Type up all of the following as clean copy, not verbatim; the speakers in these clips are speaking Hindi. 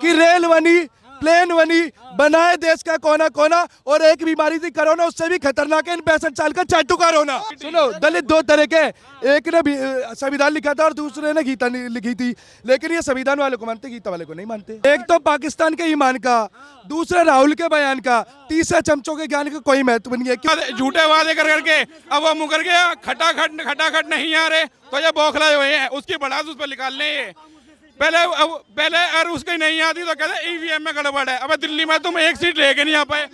कि रेल बनी, प्लेन बनी, बनाए देश का कोना कोना, और एक बीमारी थी कोरोना, उससे भी खतरनाक है इन 65 साल का चाटू कोरोना। सुनो, दलित दो तरह के, एक ने संविधान लिखा था और दूसरे ने गीता लिखी थी, लेकिन ये संविधान वाले को मानते, गीता वाले को नहीं मानते। एक तो पाकिस्तान के ईमान का, दूसरा राहुल के बयान का, तीसरा चमचों के ज्ञान का कोई महत्व नहीं है। क्यों झूठे वादे कर करके अब वो मुकर गया, खटाखट नहीं आ रहे तो ये बौखलाए हुए हैं, उसकी बढ़ास उस पर निकाल लें। पहले और उसकी नहीं आती तो कहते ईवीएम में गड़बड़ है। अब दिल्ली में तुम एक सीट लेके नहीं आ पाए।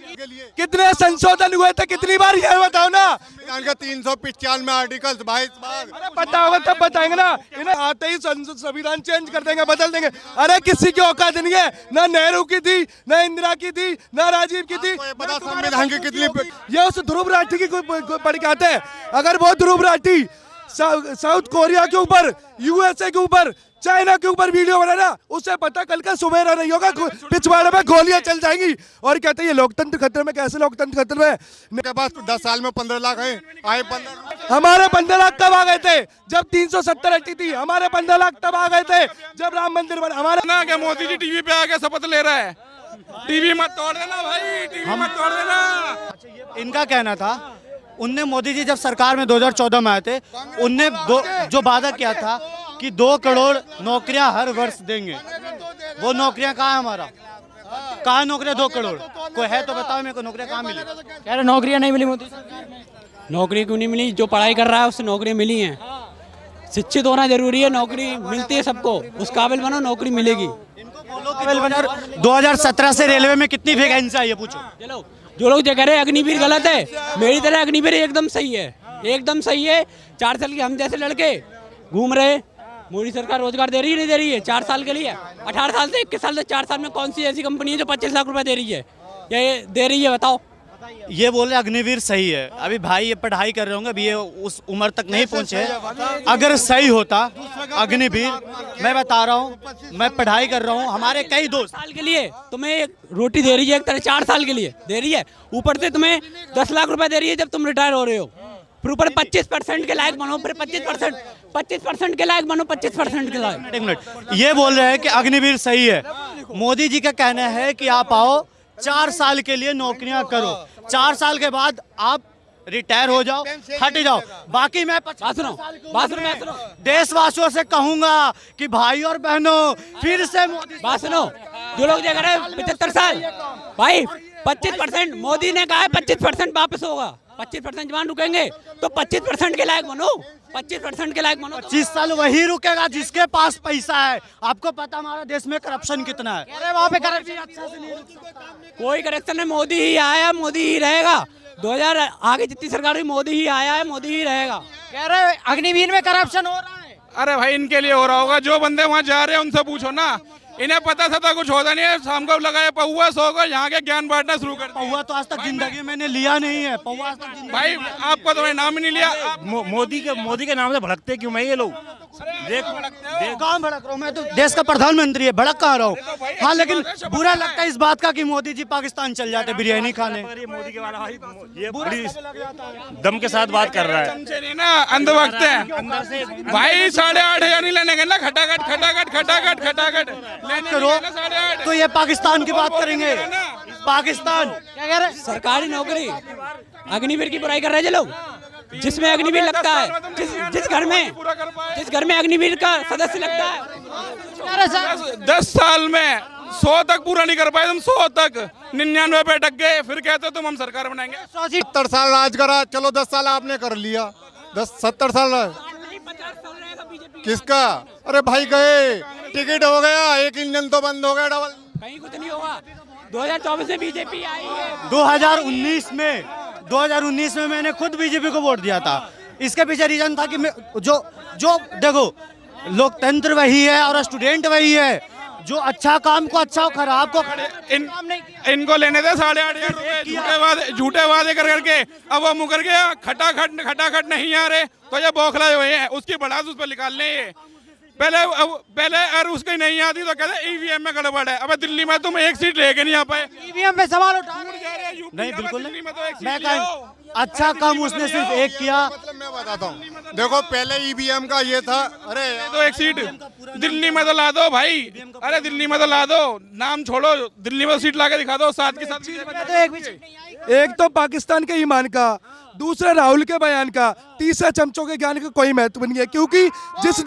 कितने संशोधन हुए थे, कितनी बार, ये बताओ ना। 395 आर्टिकल्स 22 बार। अरे पता होगा तब बताएंगे ना, इन्हें आते ही संविधान चेंज कर देंगे, बदल देंगे। अरे किसी की औकात नहीं है, ना नेहरू की थी, ना इंदिरा की थी, ना राजीव की थी। संविधान की कितनी, ये उस ध्रुव राठी की पढ़ के आते हैं। अगर वो ध्रुव राठी साउथ कोरिया के ऊपर, यूएसए के ऊपर, चाइना के ऊपर वीडियो बनाना, उससे पता कल का सुबेरा नहीं होगा, पिछवाड़े में गोलियां चल जाएंगी। और कहते हैं ये लोकतंत्र खतरे में, कैसे लोकतंत्र खतरे में? के पास 10 साल में 15 लाख है, आए 15। हमारे 15 लाख कब आ गए थे? जब 370 हटी थी। हमारे 15 लाख तब आ गए थे जब राम मंदिर बना। हमारे ना क्या मोदी जी टीवी पे आके शपथ ले रहा है, टीवी मत तोड़ देना भाई, टीवी मत तोड़ देना। इनका कहना था, उनने मोदी जी जब सरकार में 2014 में आए थे, उनने जो वादा किया था कि 2 करोड़ नौकरियां हर वर्ष देंगे, वो नौकरियां कहाँ है? हमारा कहाँ नौकरियां? 2 करोड़ कोई है तो बताओ मेरे को, नौकरियां कहाँ मिली? कह रहे नौकरियां नहीं मिली मोदी सरकार में। नौकरी क्यों नहीं मिली? जो पढ़ाई कर रहा है उससे नौकरी मिली है। शिक्षित होना जरूरी है, नौकरी मिलती है सबको, उस काबिल बनो, नौकरी मिलेगी। 2017 से रेलवे में कितनी वैकेंसी आई है पूछो। चलो, जो लोग जो कह रहे हैं अग्निवीर गलत है, मेरी तरह अग्निवीर एकदम सही है, एकदम सही है। 4 साल के हम जैसे लड़के घूम रहे, मोदी सरकार रोजगार दे रही है, नहीं दे रही है? 4 साल के लिए, 18 साल से 21 साल से 4 साल में कौन सी ऐसी कंपनी है जो 25 लाख रुपए दे रही है, या ये दे रही है? बताओ। ये बोल रहे अग्निवीर सही है। अभी भाई ये पढ़ाई कर रहे होंगे, अभी ये उस उम्र तक नहीं पहुंचे। अगर सही होता अग्निवीर, मैं बता रहा हूँ, मैं पढ़ाई कर रहा हूँ, हमारे कई दोस्त साल के लिए तुम्हें एक रोटी दे रही है, एक तरह 4 साल के लिए दे रही है, ऊपर से तुम्हें 10 लाख रुपए दे रही है जब तुम रिटायर हो रहे हो। फिर ऊपर 25% के लायक बनो, फिर 25% के लायक बनो, 25% के लायक। एक मिनट, ये बोल रहे हैं कि अग्निवीर सही है। मोदी जी का कहना है कि आप आओ, 4 साल के लिए नौकरियां करो, 4 साल के बाद आप रिटायर हो जाओ, हट जाओ। बाकी मैं देशवासियों से कहूंगा कि भाई और बहनों, फिर से बात सुनो, जो लोग जो कह रहे हैं 75 साल, भाई 25%, मोदी ने कहा है 25% वापस होगा, 25% जवान रुकेंगे तो 25% के लायक बनो, 25% के लायक बनो। 25 साल वही रुकेगा जिसके पास पैसा है। आपको पता हमारा देश में करप्शन कितना है? अरे वहाँ पे करप्शन अच्छा से नहीं, कोई करप्शन नहीं, मोदी ही आया, मोदी ही रहेगा। 2000 आगे जितनी सरकार हुई, मोदी ही आया है, मोदी ही रहेगा। कह रहे अग्निवीर में करप्शन हो रहा है। अरे भाई इनके लिए हो रहा होगा, जो बंदे वहाँ जा रहे हैं उनसे पूछो ना, इन्हें पता था कुछ होता नहीं है। शाम को लगाए पौवा, सो गए, यहाँ के ज्ञान बांटना शुरू कर। पौवा तो आज तक जिंदगी मैंने लिया नहीं है, पौवा आज तक जिंदगी। भाई आपको तो नाम ही नहीं लिया। मोदी के नाम से भड़कते क्यों मैं? ये लोग कहाँ भड़क रहा हूँ मैं? तो देश का प्रधानमंत्री है, भड़क कहाँ रहा हूँ? हाँ, लेकिन बुरा लगता है इस बात का कि मोदी जी पाकिस्तान चल जाते बिरयानी खाने। मोदी के वाला भाई ये बड़ी दम के साथ बात कर रहा है नहीं ना, अंधभक्त है भाई। 8,500 नहीं लेने गए ना, खटाखट करो तो ये पाकिस्तान की बात करेंगे। पाकिस्तान क्या कह रहे? सरकारी नौकरी, अग्निवीर की बुराई कर रहे हैं लोग। जिसमें अग्निवीर लगता है, जिस घर में अग्निवीर का सदस्य लगता है, 10 साल में 100 तक पूरा नहीं कर पाए तुम, 100 तक 99 पे अटक गए, फिर कहते हो तुम हम सरकार बनाएंगे। 70 साल राज करा, चलो 10 साल आपने कर लिया, 70 साल किसका? अरे भाई गए, टिकट हो गया, एक इंजन तो बंद हो गया, डबल कहीं कुछ नहीं होगा। 2024 में बीजेपी आई है। 2019 में मैंने खुद बीजेपी को वोट दिया था। इसके पीछे रीजन था कि जो देखो, लोकतंत्र वही है और स्टूडेंट वही है, जो अच्छा काम को अच्छा, खराब को इनको लेने थे 8,500 रुपए, झूठे वादे कर करके अब वो मुकर गया, खटाखट नहीं आ रहे तो ये बौखलाए हुए हैं, उसकी बढ़ास उस पर निकाल लें। पहले और उसकी नहीं आती तो कहते ईवीएम में गड़बड़ है। अब दिल्ली में तुम एक सीट लेके नहीं आ पाए, ईवीएम पे सवाल उठा नहीं, बिल्कुल नहीं। मैं अच्छा काम उसने सिर्फ एक किया। मतलब मैं बताता हूँ, देखो पहले ईवीएम का ये था। अरे तो एक सीट दिल्ली में तो ला दो भाई, अरे दिल्ली में तो ला दो, नाम छोड़ो, दिल्ली में तो सीट ला के दिखा दो, साथ के साथ। एक तो पाकिस्तान के ईमान का, दूसरा राहुल के बयान का, तीसरा चमचों के ज्ञान का कोई महत्व नहीं है। क्योंकि जिस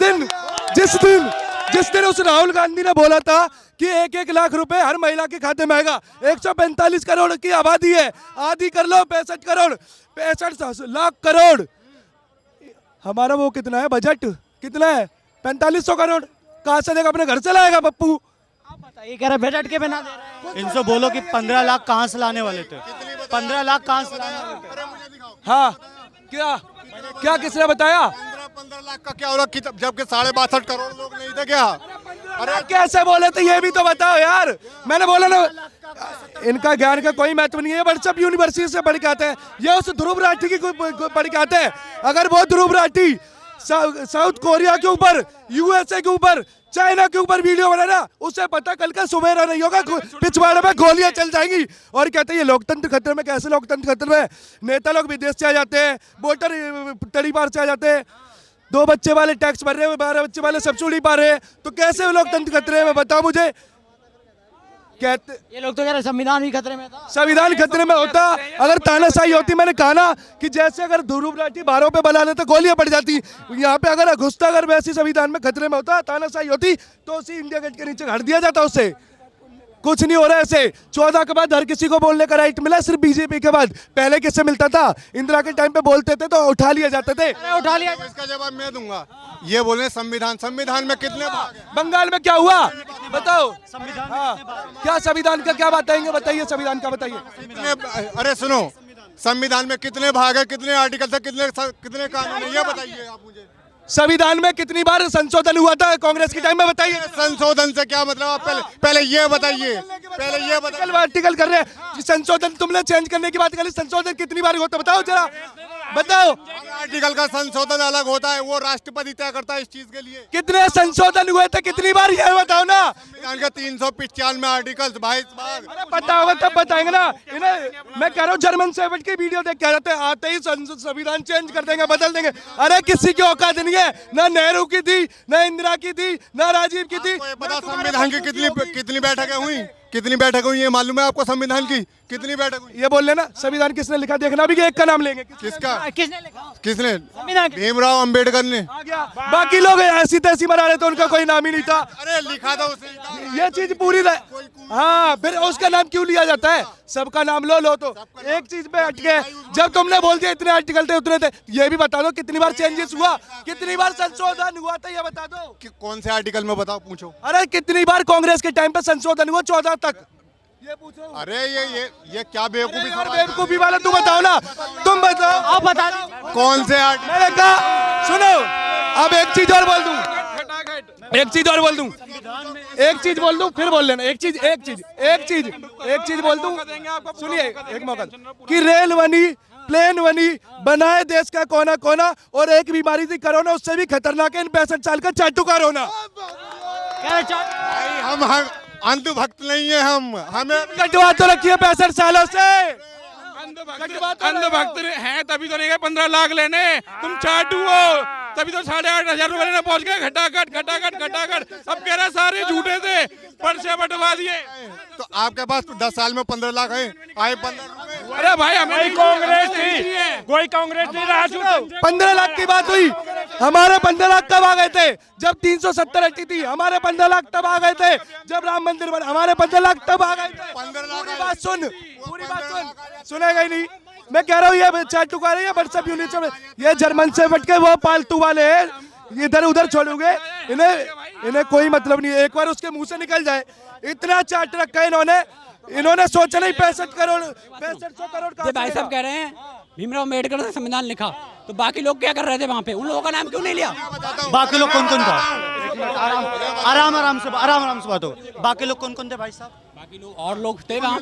दिन उस राहुल गांधी ने बोला था कि 1-1 लाख रुपए हर महिला के खाते में आएगा, 145 करोड़ की आबादी है, आधी कर लो 65 करोड़, 65 लाख करोड़। हमारा वो कितना है बजट, कितना है 4500 करोड़, कहाँ से देगा, अपने घर से लाएगा पप्पू। ये कह रहे बजट के बिना दे रहे हैं। इनसे बोलो कि 15 लाख कहाँ से लाने वाले थे, 15 लाख कहाँ से लाने वाले थे। हाँ क्या क्या किसने बताया? 15 लाख का क्या हो रहा, जबकि 62.5 करोड़ लोग नहीं थे क्या? अरे कैसे बोले थे ये भी तो बताओ यार। मैंने बोला ना, इनका ज्ञान का कोई महत्व नहीं है। व्हाट्सएप यूनिवर्सिटी से पढ़ के आते हैं, ये उस ध्रुव राठी की पढ़ के आते हैं। अगर वो ध्रुव राठी साउथ कोरिया के ऊपर, यूएसए के ऊपर, चाइना के ऊपर वीडियो बना ना, उसे पता कल का सुबेरा नहीं होगा, पिछवाड़े में गोलियां चल जाएंगी। और कहते हैं ये लोकतंत्र खतरे में, कैसे लोकतंत्र खतरे में? नेता लोग विदेश से आ जाते हैं, वोटर तड़ी पार से आ जाते हैं, 2 बच्चे वाले टैक्स भर रहे हैं, 12 बच्चे वाले सब्सिडी पा रहे हैं, तो कैसे लोकतंत्र खतरे में? बताओ मुझे। कहते ये लोग तो कह रहे संविधान भी खतरे में था। संविधान खतरे में होता अगर तानाशाही होती। मैंने कहा ना कि जैसे अगर ध्रुव राठी बारों पे बना लेते गोलियां पड़ जाती, यहाँ पे अगर घुसता, अगर वैसी संविधान में खतरे में होता, तानाशाही होती, तो उसी इंडिया गेट के नीचे गाड़ दिया जाता उसे। कुछ नहीं हो रहा है ऐसे। 14 के बाद हर किसी को बोलने का राइट मिला, सिर्फ बीजेपी के बाद। पहले किससे मिलता था? इंदिरा के टाइम पे बोलते थे तो उठा लिए जाते थे। उठा लिया। इसका जवाब मैं दूंगा। ये बोले संविधान में कितने भाग हैं? बंगाल में क्या हुआ बताओ? हाँ, क्या संविधान का क्या बताएंगे? बताइए संविधान का बताइए। कितने, अरे सुनो, संविधान में कितने भाग है, कितने आर्टिकल थे, कितने कानून है, ये बताइए आप मुझे। संविधान में कितनी बार संशोधन हुआ था कांग्रेस के टाइम में? बताइए। संशोधन से क्या मतलब? आप पहले ये बताइए, आर्टिकल कर रहे हैं संशोधन, तुमने चेंज करने की बात करी, संशोधन कितनी बार हुआ तो बताओ जरा, बताओ। आर्टिकल का संशोधन अलग होता है, वो राष्ट्रपति तय करता है इस चीज के लिए। कितने संशोधन हुए थे, कितनी बार, ये बताओ ना। संविधान के 395 आर्टिकल, 22 भाग। अरे पता होगा तब बताएंगे ना। इन्हें मैं कह रहा हूँ जर्मन शेफर्ड की वीडियो देख के आ जाते हैं, आते ही संविधान चेंज कर देंगे, बदल देंगे। अरे किसी की औकात नहीं है, ना नेहरू की थी, ना इंदिरा की थी, ना राजीव की थी। पता संविधान की कितनी बैठकें हुई, कितनी बैठक हुई, ये मालूम है आपको? संविधान की कितनी बैठक हुई? ये बोल लेना संविधान किसने लिखा, देखना भी कि एक का नाम लेंगे। किसका? किसने लिखा? किसने? भीमराव अंबेडकर ने। बाकी लोग ऐसी तैसी मरा रहे थे, उनका कोई नाम ही नहीं था। अरे लिखा था उसने। ये चीज पूरी हाँ, फिर उसका नाम क्यों लिया जाता है? सबका नाम लो तो एक चीज पे अटके। जब तुमने बोल दिया इतने आर्टिकल थे, उतने थे, ये भी बता दो कितनी बार चेंजेस हुआ, कितनी बार संशोधन हुआ था, ये बता दो। कि कौन से आर्टिकल में बताओ, पूछो। अरे कितनी बार कांग्रेस के टाइम पे संशोधन हुआ 14 तक, ये पूछो। अरे ये क्या बेवकूफी सवाल है? बेवकूफी वाला तू बताओ ना, तुम बताओ। आप बता दो कौन से आर्टिकल? मैंने कहा सुनो, अब एक चीज और बोल दूं, एक चीज और बोल दूं, एक चीज बोल दूं, फिर बोल लेना। एक चीज बोल दूं, सुनिए एक मौका, कि रेल बनी, प्लेन बनी, बनाए देश का कोना कोना, और एक बीमारी थी कोरोना, उससे भी खतरनाक है इन 65 साल का चाटू कोरोना। भाई हम अंधभक्त नहीं है, हमें कटवा तो रखी है 65 सालों से। अंधभक्त हैं तभी तो नहीं गए 15 लाख लेने, तुम चाटू हो तभी तो 8,500 रुपए लेने पहुंच गए। घटाघट अब कह रहे सारे झूठे थे, पर्चे बंटवा दिए। तो आपके पास 10 साल में 15 लाख है, आए 15। अरे भाई हमें कांग्रेस थी, कोई कांग्रेस नहीं रहा। 15 लाख की बात हुई, हमारे 15 लाख कब आ गए थे? जब 370 हटी थी, हमारे 15 लाख तब आ गए थे। जब राम मंदिर बना, हमारे 15 लाख तब आ गए थे। 15 लाख पूरी बात सुन, सुनेगा ही नहीं। मैं कह रहा हूँ ये चाटू का रही है व्हाट्सएप यूनिट, ये जर्मन से बट के वो पालतू वाले हैं, इधर उधर छोड़ोगे, इन्हें कोई मतलब नहीं है। एक बार उसके मुंह से निकल जाए, इतना चाट रखा है इन्होंने सोचा नहीं 6500 करोड़ का। भाई साहब कह रहे हैं भीमराव अम्बेडकर ने संविधान लिखा, तो बाकी लोग क्या कर रहे थे वहाँ पे? उन लोगों का नाम क्यों नहीं लिया? बाकी लोग कौन था? आराम से बात हो। बाकी लोग कौन थे भाई साहब? बाकी लोग और लोग थे वहाँ,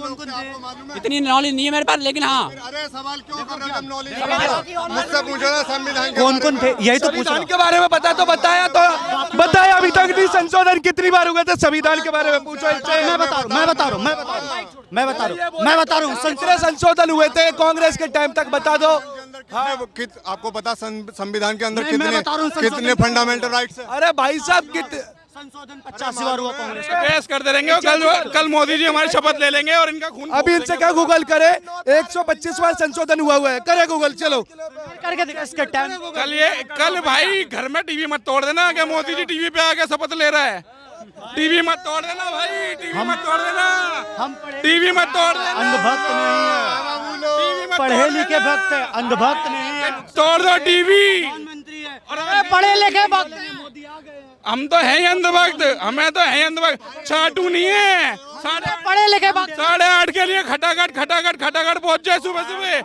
इतनी नॉलेज नहीं है मेरे पास, लेकिन हाँ। अरे सवाल क्यों कर रहे हो? नॉलेज मुझसे पूछो ना, संविधान कौन थे, यही तो पूछा। संविधान के बारे में पता तो बताया अभी तक नहीं। संशोधन कितनी बार हुए थे संविधान के बारे में पूछो। मैं बता रहा हूँ। कितने संशोधन हुए थे कांग्रेस के टाइम तक, बता दो। आपको पता संविधान के अंदर नहीं, मैं बता रहा हूँ, कितने फंडामेंटल राइट्स है? अरे भाई साहब संशोधन 85 बार हुआ कांग्रेस का। बहस करते रहेंगे और कल मोदी जी हमारी शपथ ले लेंगे और इनका खून अभी इनसे क्या गूगल करे 125 बार संशोधन हुआ है, करे गूगल, चलो करके दिखा इसके टाइम। कल भाई घर में टीवी मत तोड़ देना कि मोदी जी टीवी पे आके शपथ ले रहा है। टीवी मत तोड़ देना भाई, टीवी मत तोड़ देना, हम टीवी मत तोड़ देना, अंधभक्त नहीं है, टीवी मत पढ़े तोड़ लिखे देना। भक्त है, अंधभक्त नहीं है। तोड़ दो टीवी। प्रधानमंत्री है, अरे पढ़े लिखे भक्त हैं। मोदी आ गए हैं। हम तो हैं ही अंधभक्त, हमें तो है अंधभक्त, चाटू नहीं है। पढ़े लिखे भक्त 8:30 के लिए खटाखट पहुंच जाए सुबह सुबह।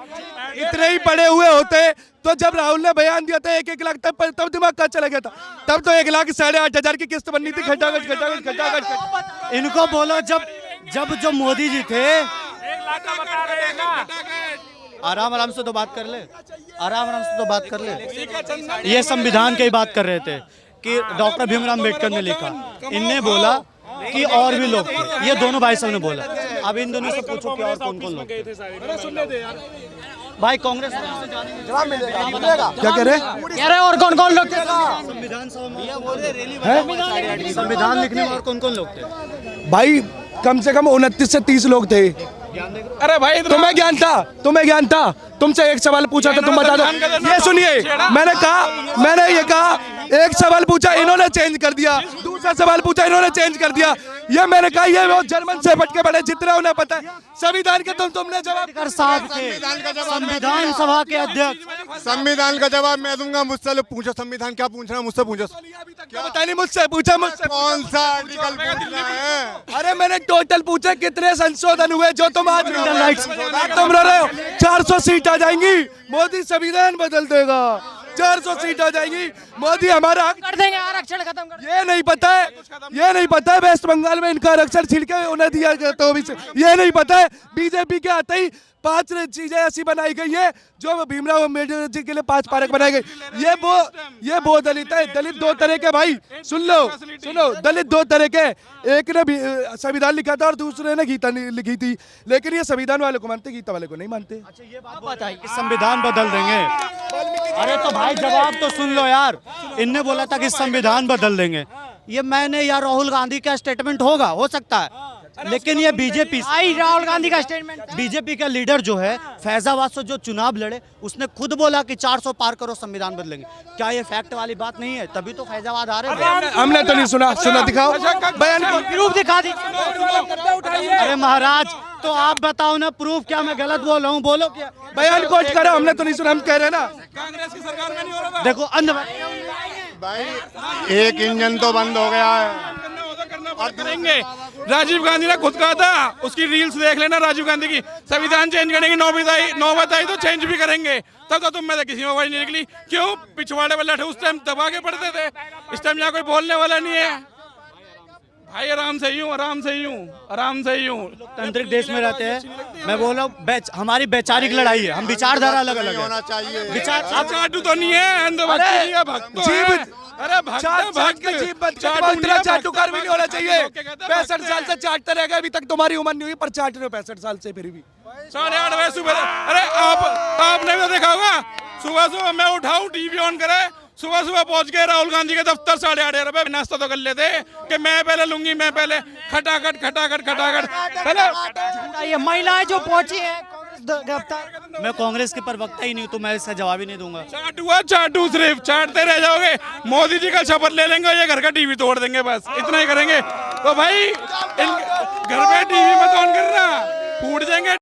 इतने ही पड़े हुए होते तो जब राहुल ने बयान दिया था 1-1 लाख, तब दिमाग कहाँ चला गया था? तब तो 1,08,500 की किस्त बननी थी, खटाखट। इनको बोलो जब जो मोदी जी थे, आराम से तो बात कर ले, आराम से तो बात कर ले। ये संविधान की बात कर रहे थे कि डॉक्टर भीमराव अम्बेडकर ने लिखा, इनने बोला कि और भी लोग थे, ये दोनों भाई साहब ने बोला। अब इन दोनों से पूछो कि और कौन कौन लोग थे। भाई कांग्रेस क्या कह रहे और कौन कौन लोग थे संविधान सभा में? संविधान लिखने में और कौन कौन लोग थे? भाई? कम से कम 29 से 30 लोग थे। अरे भाई तुम्हें ज्ञान था? तुमसे एक सवाल पूछा था, तुम बता दो। ये सुनिए, मैंने ये कहा एक सवाल पूछा, इन्होंने चेंज कर दिया, दूसरा सवाल पूछा, इन्होंने चेंज कर दिया। ये मैंने कहा ये वो जर्मन से फट के पड़े, जितना उन्हें पता है संविधान के तुमने जवाब साहब के संविधान सभा के अध्यक्ष। संविधान का जवाब मैं दूंगा, मुझसे पूछो संविधान क्या पूछना है, मुझसे पूछो। क्या बता नहीं, मुझसे पूछा, मुझसे कौन सा आर्टिकल पूछना है? अरे मैंने टोटल पूछा कितने संशोधन हुए जो तुम आज तुम रहे हो। 400 सीट आ जाएंगी, मोदी संविधान बदल देगा। 400 सीट आ जाएंगी, मोदी हमारा हक कर देंगे, आरक्षण खत्म कर देंगे। ये नहीं पता है वेस्ट बंगाल में इनका आरक्षण छीन के उन्हें दिया गया, तो भी ये नहीं पता है। बीजेपी के आते ही 5 चीजें ऐसी बनाई गई है जो भीमराव अम्बेडकर जी के लिए 5 पार्क बनाए गए। ये वो दलित है। दलित 2 तरह के, भाई सुनो, दलित 2 तरह के, एक ने भी संविधान लिखा था और दूसरे ने गीता लिखी थी, लेकिन ये संविधान वाले को मानते, गीता वाले को नहीं मानते। ये बात बताइए कि संविधान बदल देंगे। अरे तो भाई जवाब तो सुन लो यार, इनने बोला था कि संविधान बदल देंगे। ये मैंने या राहुल गांधी का स्टेटमेंट होगा, हो सकता है, लेकिन ये बीजेपी, राहुल गांधी का स्टेटमेंट, बीजेपी का लीडर जो है फैजाबाद से जो चुनाव लड़े, उसने खुद बोला कि 400 पार करो संविधान बदलेंगे। क्या ये फैक्ट वाली बात नहीं है? तभी तो फैजाबाद आ रहे थे। हमने तो नहीं सुना, दिखाओ बयान, प्रूफ दिखा दीजिए। अरे महाराज तो आप बताओ ना, प्रूफ क्या मैं गलत बोल रहा हूँ? बोलो क्या, बयान कोट करो। हमने तो नहीं सुना, हम कह रहे हैं ना। कांग्रेस की सरकार में नहीं हो रहा। देखो भाई एक इंजन तो बंद हो गया है। और करेंगे। राजीव गांधी ने खुद कहा था, उसकी रील्स देख लेना राजीव गांधी की, संविधान चेंज करने की नौबत आई तो चेंज भी करेंगे। तब तो तुम में किसी में आवाज नहीं निकली। क्यों? पिछवाड़े वाले उस टाइम दबा के पड़ते थे, इस टाइम यहाँ कोई बोलने वाला नहीं है। भाई आराम से ही हूँ। लोकतांत्रिक देश में रहते हैं। मैं बोल रहा हूँ हमारी वैचारिक लड़ाई है, हम विचारधारा अलग अलग होना चाहिए। विचार चाटू तो नहीं है, अंधभक्त नहीं है, भक्त तो है। अरे चाटुकार भी नहीं होना चाहिए। 65 साल से चाटते रह गए, अभी तक तुम्हारी उम्र नहीं हुई पर चाट रहे हो 65 साल से, फिर भी 8:30 बजे सुबह। अरे आपने भी तो देखा होगा, सुबह मैं उठाऊं, टीवी ऑन करे, सुबह पहुंच गए राहुल गांधी के दफ्तर, 8:30 रुपए नाश्ता तो कर लेते कि मैं पहले लूंगी, मैं पहले खटाखट। ये महिलाएं जो पहुंची है दफ्तर, मैं कांग्रेस के प्रवक्ता ही नहीं, तो मैं इसका जवाब ही नहीं दूंगा। चाटू सिर्फ चाटते रह जाओगे। मोदी जी का शपथ ले लेंगे, ये घर का टीवी तोड़ देंगे, बस इतना ही करेंगे। तो भाई घर पे टीवी मत ऑन करना, फूट जाएंगे